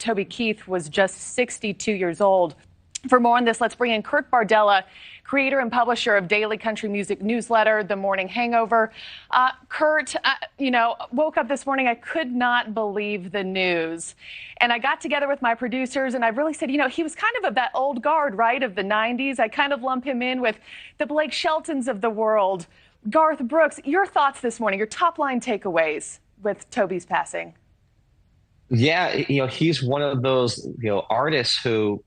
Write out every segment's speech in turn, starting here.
Toby Keith was just 62 years old. For more on this, let's bring in Kurt Bardella, creator and publisher of daily country music newsletter, The Morning Hangover. Kurt, woke up this morning, I could not believe the news. And I got together with my producers and I really said, he was kind of that old guard, right, of the 90s. I kind of lump him in with the Blake Sheltons of the world. Garth Brooks, your thoughts this morning, your top line takeaways with Toby's passing. Yeah, he's one of those, artists who,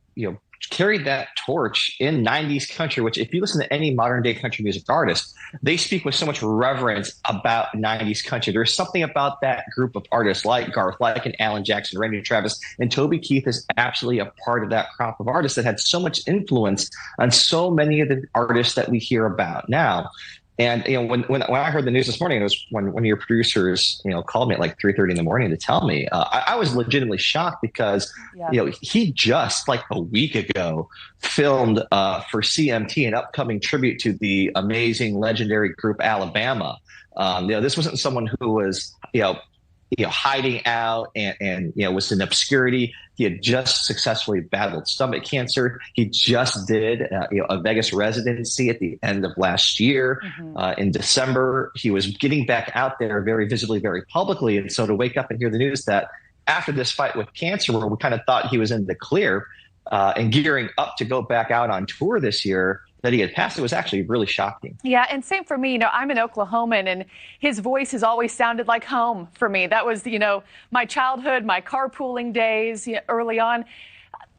carried that torch in 90s country, which if you listen to any modern day country music artist, they speak with so much reverence about 90s country. There's something about that group of artists like Garth, like an Alan Jackson, Randy Travis, and Toby Keith is absolutely a part of that crop of artists that had so much influence on so many of the artists that we hear about now. And, when I heard the news this morning, it was when one of your producers, called me at like 3:30 in the morning to tell me, I was legitimately shocked because, he just like a week ago filmed for CMT an upcoming tribute to the amazing legendary group Alabama. This wasn't someone who was, hiding out and was in obscurity. He had just successfully battled stomach cancer. He just did a Vegas residency at the end of last year. In December, he was getting back out there very visibly, very publicly. And so to wake up and hear the news that after this fight with cancer, where we kind of thought he was in the clear and gearing up to go back out on tour this year, that he had passed, it was actually really shocking. Yeah, and same for me. I'm an Oklahoman, and his voice has always sounded like home for me. That was, my childhood, my carpooling days early on.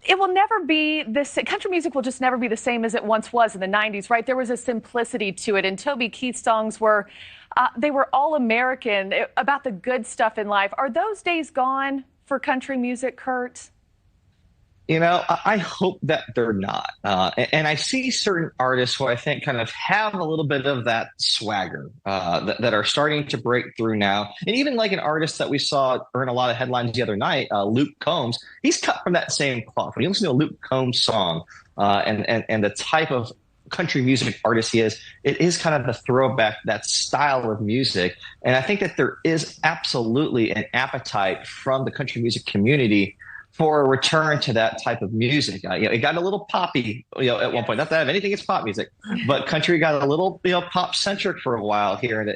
It will never be this. Country music will just never be the same as it once was in the 90s, right? There was a simplicity to it, and Toby Keith's songs were, they were all American, about the good stuff in life. Are those days gone for country music, Kurt? I hope that they're not. And I see certain artists who I think kind of have a little bit of that swagger that are starting to break through now. And even like an artist that we saw earn a lot of headlines the other night, Luke Combs, he's cut from that same cloth. When you listen to a Luke Combs song and the type of country music artist he is, it is kind of a throwback, that style of music. And I think that there is absolutely an appetite from the country music community for a return to that type of music. It got a little poppy, at one point. Not that I have anything against pop music, but country got a little, pop centric for a while here in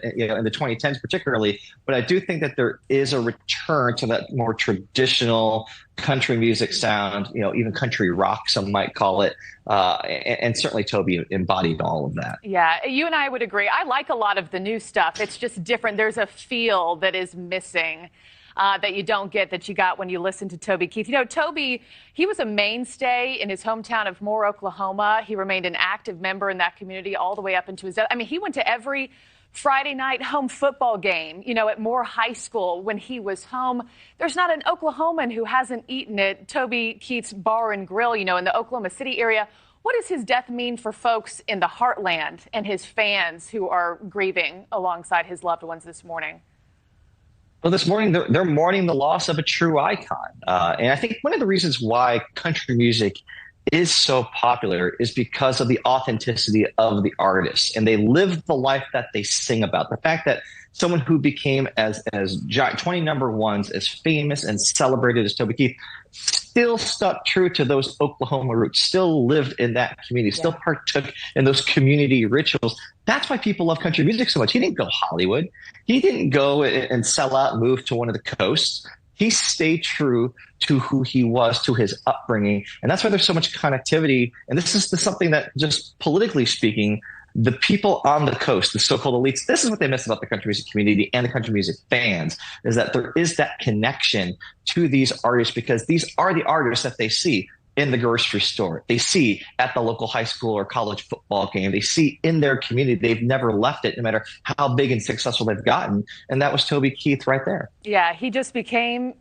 the 2010s particularly. But I do think that there is a return to that more traditional country music sound, even country rock, some might call it. And certainly Toby embodied all of that. Yeah, you and I would agree. I like a lot of the new stuff. It's just different. There's a feel that is missing. That you don't get that you got when you listen to Toby Keith. Toby, he was a mainstay in his hometown of Moore, Oklahoma. He remained an active member in that community all the way up into his death. I mean, he went to every Friday night home football game, at Moore High School when he was home. There's not an Oklahoman who hasn't eaten at Toby Keith's Bar and Grill, in the Oklahoma City area. What does his death mean for folks in the heartland and his fans who are grieving alongside his loved ones this morning? Well, this morning, they're mourning the loss of a true icon. And I think one of the reasons why country music is so popular is because of the authenticity of the artists. And they live the life that they sing about. The fact that someone who became as 20 number ones, as famous and celebrated as Toby Keith, still stuck true to those Oklahoma roots, still lived in that community, still partook in those community rituals. That's why people love country music so much. He didn't go Hollywood. He didn't go and sell out and move to one of the coasts. He stayed true to who he was, to his upbringing. And that's why there's so much connectivity. And this is something that, just politically speaking, the people on the coast, the so-called elites, this is what they miss about the country music community and the country music fans, is that there is that connection to these artists because these are the artists that they see in the grocery store. They see at the local high school or college football game. They see in their community. They've never left it, no matter how big and successful they've gotten. And that was Toby Keith right there. Yeah, he just became,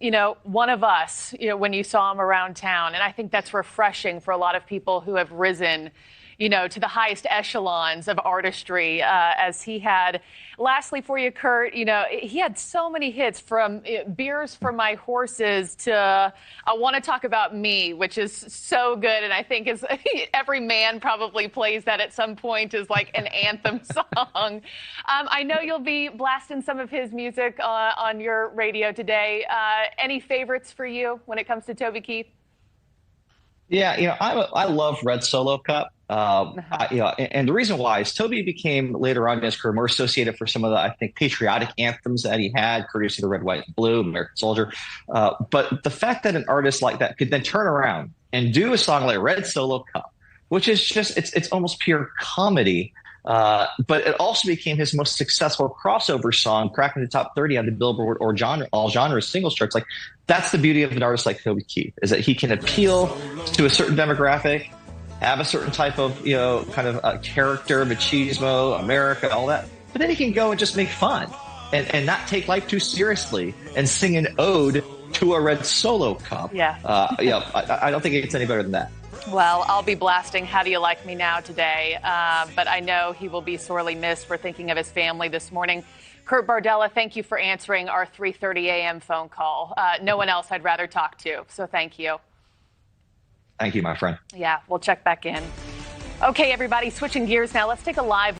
one of us, when you saw him around town. And I think that's refreshing for a lot of people who have risen to the highest echelons of artistry as he had. Lastly, for you, Kurt, he had so many hits from Beers for My Horses to I Want to Talk About Me, which is so good. And I think every man probably plays that at some point as like an anthem song. I know you'll be blasting some of his music on your radio today. Any favorites for you when it comes to Toby Keith? Yeah, I love Red Solo Cup. And the reason why is Toby became later on in his career more associated for some of the, I think, patriotic anthems that he had, courtesy of the Red, White, and Blue, American Soldier. But the fact that an artist like that could then turn around and do a song like Red Solo Cup, which is just, it's almost pure comedy. But it also became his most successful crossover song, cracking the top 30 on the Billboard or all genres singles charts. Like, that's the beauty of an artist like Toby Keith, is that he can appeal to a certain demographic, have a certain type of, kind of character, machismo, America, all that. But then he can go and just make fun and not take life too seriously and sing an ode to a Red Solo Cup. Yeah. I don't think it gets any better than that. Well, I'll be blasting How Do You Like Me Now today, but I know he will be sorely missed. We're thinking of his family this morning. Kurt Bardella, thank you for answering our 3:30 a.m. phone call. No one else I'd rather talk to, so thank you. Thank you, my friend. Yeah, we'll check back in. Okay, everybody, switching gears now. Let's take a live